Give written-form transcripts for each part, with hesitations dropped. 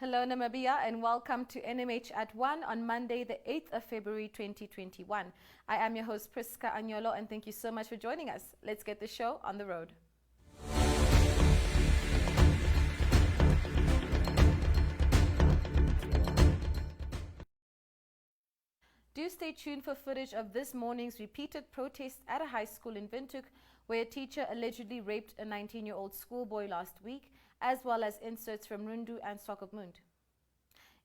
Hello Namibia and welcome to NMH at 1 on Monday the 8th of February 2021. I am your host Priska Agnolo and thank you so much for joining us. Let's get the show on the road. Do stay tuned for footage of this morning's repeated protest at a high school in Windhoek where a teacher allegedly raped a 19-year-old schoolboy last week, as well as inserts from Rundu and Swakopmund.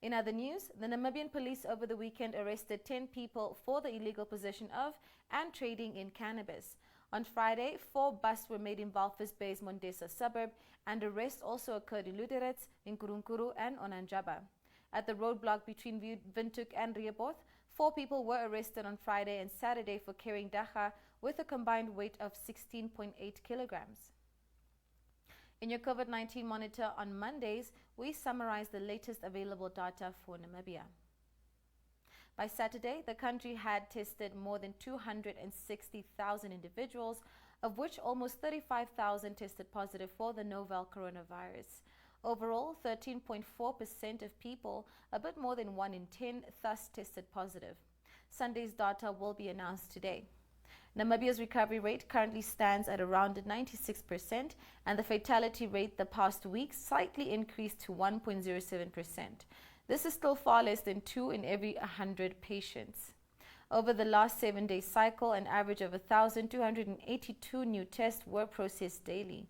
In other news, the Namibian police over the weekend arrested 10 people for the illegal possession of and trading in cannabis. On Friday, 4 busts were made in Walvis Bay's Mondesa suburb, and arrests also occurred in Luderitz, in Kurunkuru and Onanjaba. At the roadblock between Windhoek and Rehoboth, 4 people were arrested on Friday and Saturday for carrying dacha with a combined weight of 16.8 kilograms. In your COVID-19 monitor on Mondays, we summarize the latest available data for Namibia. By Saturday, the country had tested more than 260,000 individuals, of which almost 35,000 tested positive for the novel coronavirus. Overall, 13.4% of people, a bit more than 1 in 10, thus tested positive. Sunday's data will be announced today. Namibia's recovery rate currently stands at around 96%, and the fatality rate the past week slightly increased to 1.07%. This is still far less than 2 in every 100 patients. Over the last 7-day cycle, an average of 1,282 new tests were processed daily.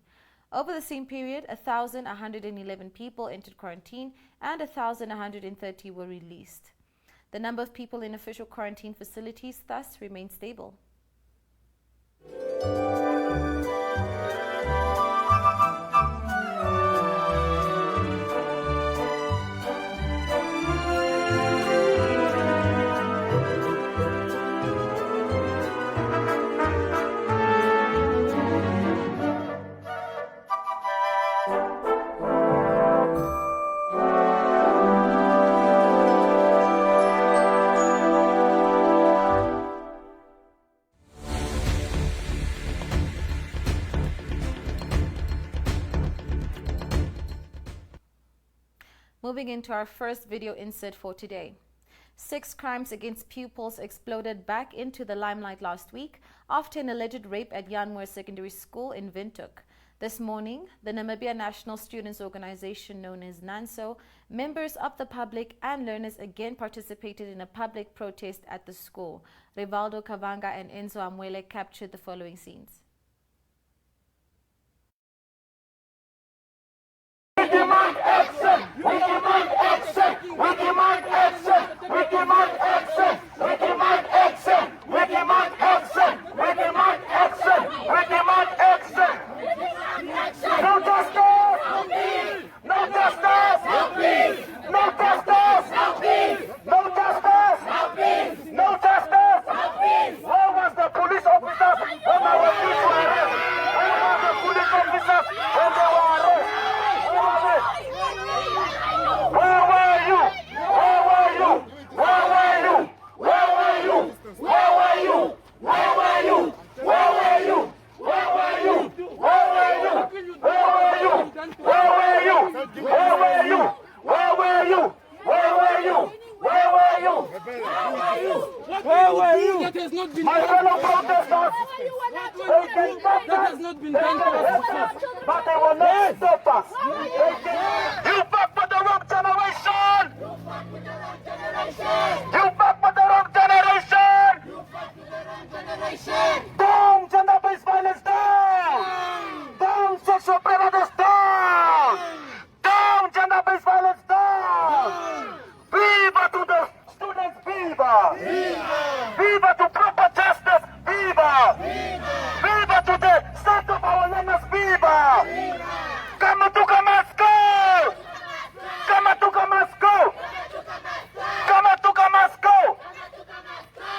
Over the same period, 1,111 people entered quarantine and 1,130 were released. The number of people in official quarantine facilities thus remains stable. Moving into our first video insert for today. 6 crimes against pupils exploded back into the limelight last week after an alleged rape at Yanmoor Secondary School in Windhoek. This morning, the Namibia National Students Organization, known as NANSO, members of the public and learners again participated in a public protest at the school. Rivaldo Kavanga and Enzo Amwele captured the following scenes. We demand action! We demand action! We demand action! We demand action! We demand action! We demand action! We demand action! We demand action! No justice! No peace! No justice! No peace! No justice! No peace! No justice! No peace! No justice! No peace! Where was the police officers when they were being arrested? Where were the police officers when they were arrested? Where were you? Where were you? Where were you? Where were you? Where were you? Where were you? Where were you? Where were you? Where were you? Where were you? Where were you? Where were you? Where were you? Where were you? Where were you? Where were you? That has not been My fellow protesters, that has not been done to us. but they will not stop us. You back for the wrong generation! You back for the wrong generation! Down gender-based violence, down! Down sexual predators, down! Down gender-based violence, down! Viva to the students, viva! Viva to proper justice, viva! Viva to the state of our learners, viva! Come to Kamasco! Come to Kamasco! Come to Kamasco!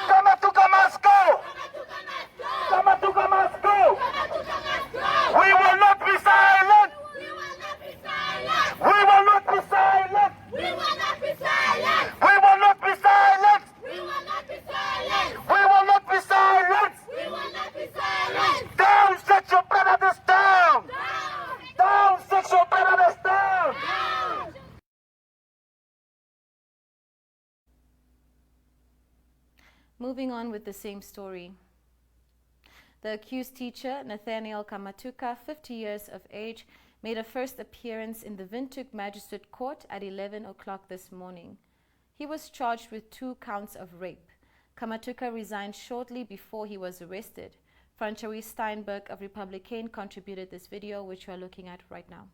Come to Kamasco! Come to Kamasco! We will not be silent! We will not be silent! We will not be silent! We will not be silent! We will not be silent! We will not be silent! We will not be silent! Down, sexual predators, down! Down! Moving on with the same story. The accused teacher, Nathaniel Kamatuka, 50 years of age, made a first appearance in the Windhoek Magistrate Court at 11 o'clock this morning. He was charged with 2 counts of rape. Kamatuka resigned shortly before he was arrested. Francois Steinberg of Republican contributed this video, which we are looking at right now.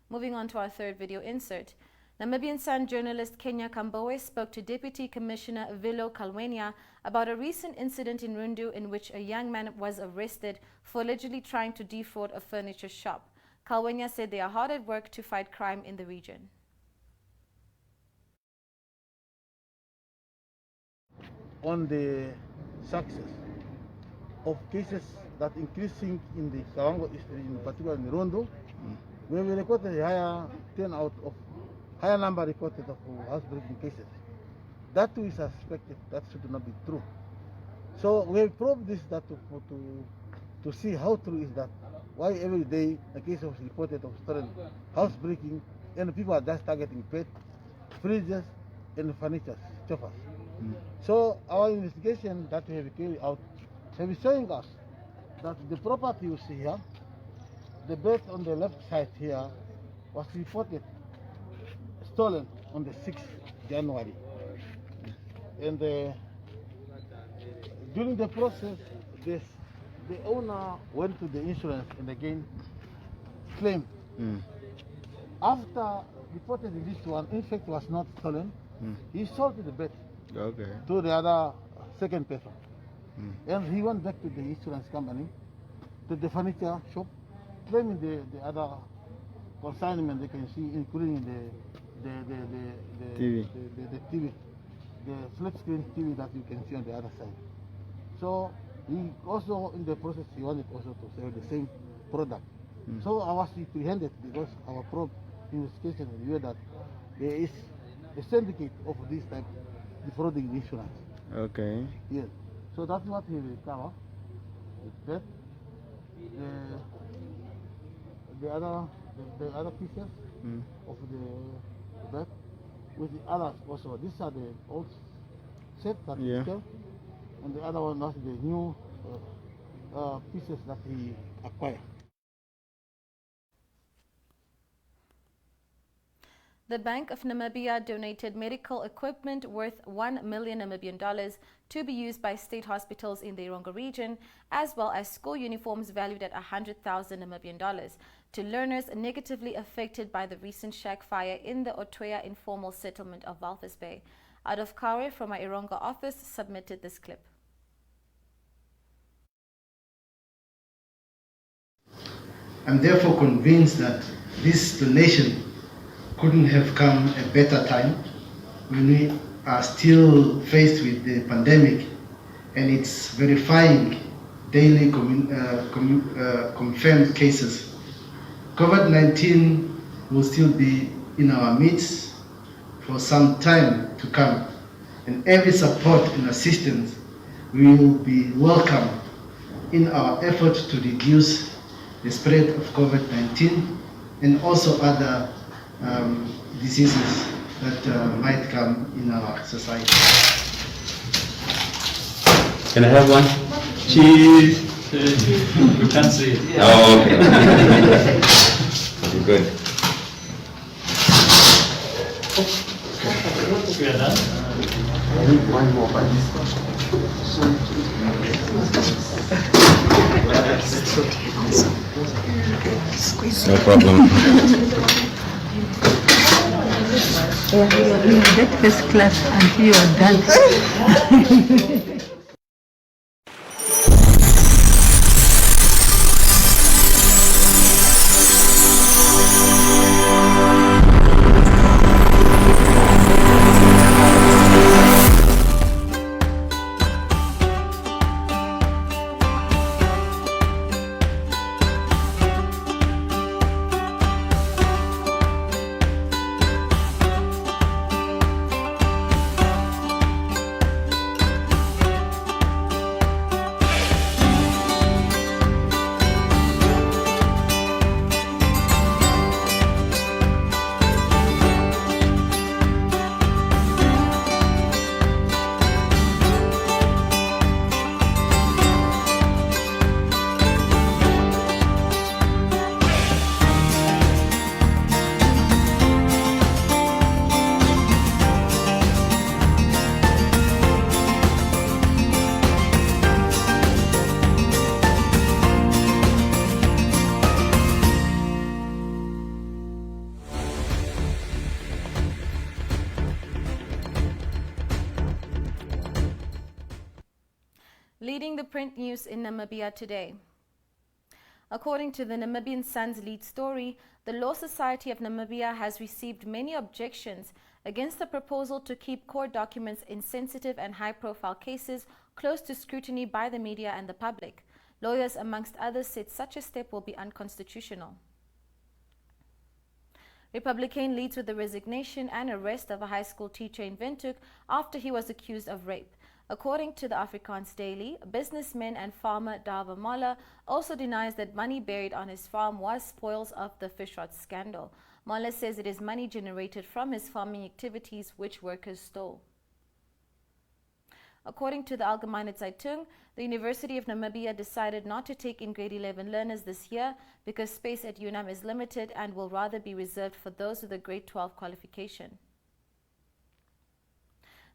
Moving on to our third video insert. Namibian Sun journalist Kenya Kambowe spoke to Deputy Commissioner Vilo Kalwenya about a recent incident in Rundu in which a young man was arrested for allegedly trying to defraud a furniture shop. Kalwenya said they are hard at work to fight crime in the region. On the success of cases that increasing in the Kavango, in particular in Rondo, where we recorded a higher turnout of higher number reported of housebreaking cases. That too is suspected. That should not be true. So we have probed this that to see how true is that. Why every day a case was reported of stolen housebreaking and people are just targeting pet, fridges and furniture, sofas. So our investigation that we have carried out have been showing us that the property you see here, the bed on the left side here, was reported stolen on the 6th January. And during the process, the owner went to the insurance and again claimed. After reporting this one, in fact, was not stolen, he sold the bed to the other second person. And he went back to the insurance company, to the furniture shop, claiming the other consignment they can see, including the TV. The TV, the flat screen TV that you can see on the other side. So he also, in the process, he wanted also to sell the same product. So I was apprehended because our probe investigation revealed that there is a syndicate of this type defrauding the insurance. Okay. Yes. So that's what he recovered. That the other pieces of the bed with the others also. These are the old set that he kept, and the other one was the new pieces that he acquired. The Bank of Namibia donated medical equipment worth 1 million Namibian dollars to be used by state hospitals in the Ironga region, as well as school uniforms valued at 100,000 Namibian dollars to learners negatively affected by the recent shack fire in the Otwea informal settlement of Walvis Bay. Out of Kawe from our Ironga office submitted this clip. I'm therefore convinced that this donation couldn't have come a better time when we are still faced with the pandemic and its verifying daily confirmed cases. COVID-19 will still be in our midst for some time to come, and every support and assistance will be welcome in our effort to reduce the spread of COVID-19 and also other diseases that might come in our society. Can I have one? Cheese. You can't see it. Oh, okay. Very good. We are done. I need one more, but this no problem. You get first class until you are done. Leading the print news in Namibia today. According to the Namibian Sun's lead story, the Law Society of Namibia has received many objections against the proposal to keep court documents in sensitive and high-profile cases close to scrutiny by the media and the public. Lawyers, amongst others, said such a step will be unconstitutional. Republican leads with the resignation and arrest of a high school teacher in Windhoek after he was accused of rape. According to the Afrikaans Daily, businessman and farmer Dava Molla also denies that money buried on his farm was spoils of the fish rot scandal. Molla says it is money generated from his farming activities which workers stole. According to the Algemeine Zeitung, the University of Namibia decided not to take in grade 11 learners this year because space at UNAM is limited and will rather be reserved for those with a grade 12 qualification.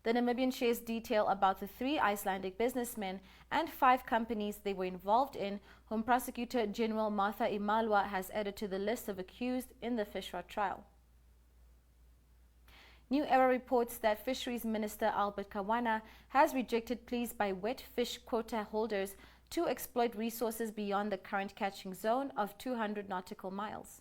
The Namibian shares detail about the 3 Icelandic businessmen and 5 companies they were involved in, whom Prosecutor General Martha Imalwa has added to the list of accused in the fish rot trial. New Era reports that Fisheries Minister Albert Kawana has rejected pleas by wet fish quota holders to exploit resources beyond the current catching zone of 200 nautical miles.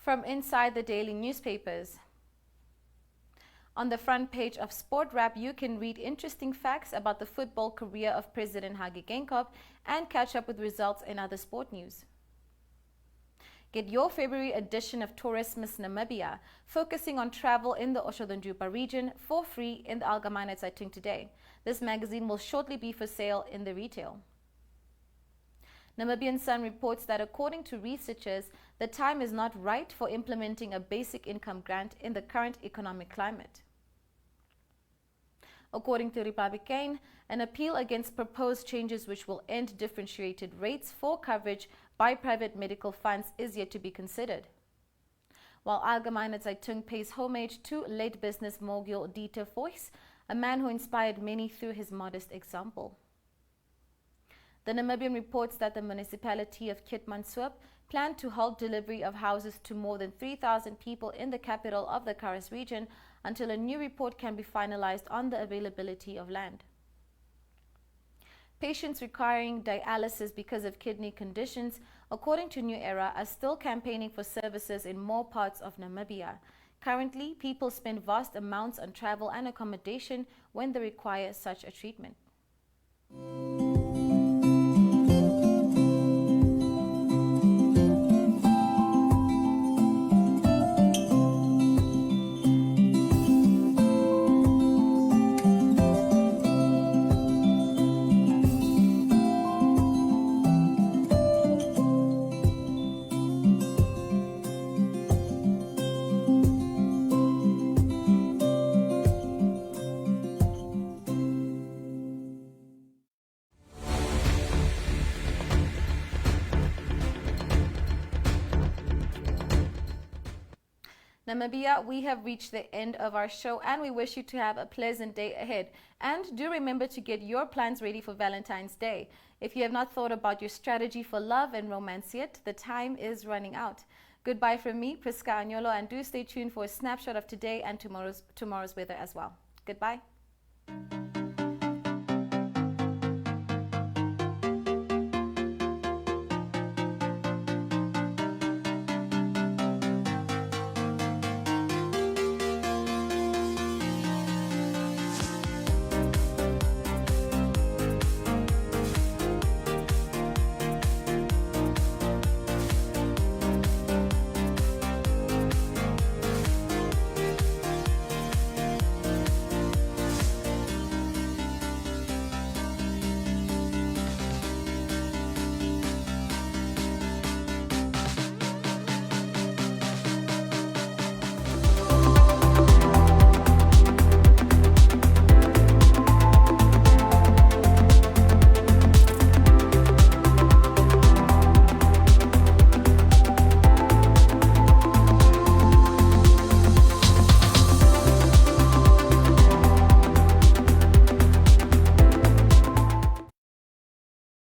From inside the daily newspapers. On the front page of Sport Wrap, you can read interesting facts about the football career of President Hage Geingob and catch up with results in other sport news. Get your February edition of Tourismus Namibia, focusing on travel in the Oshodondupa region, for free in the Algemeine Zeitung today. This magazine will shortly be for sale in the retail. Namibian Sun reports that according to researchers, the time is not right for implementing a basic income grant in the current economic climate. According to Republican, an appeal against proposed changes which will end differentiated rates for coverage by private medical funds is yet to be considered. While Algemeine Zeitung pays homage to late business mogul Dieter Voice, a man who inspired many through his modest example. The Namibian reports that the municipality of Keetmanshoop planned to halt delivery of houses to more than 3,000 people in the capital of the Karas region until a new report can be finalized on the availability of land. Patients requiring dialysis because of kidney conditions, according to New Era, are still campaigning for services in more parts of Namibia. Currently, people spend vast amounts on travel and accommodation when they require such a treatment. Namibia, we have reached the end of our show and we wish you to have a pleasant day ahead. And do remember to get your plans ready for Valentine's Day. If you have not thought about your strategy for love and romance yet, the time is running out. Goodbye from me, Priska Agnolo, and do stay tuned for a snapshot of today and tomorrow's weather as well. Goodbye.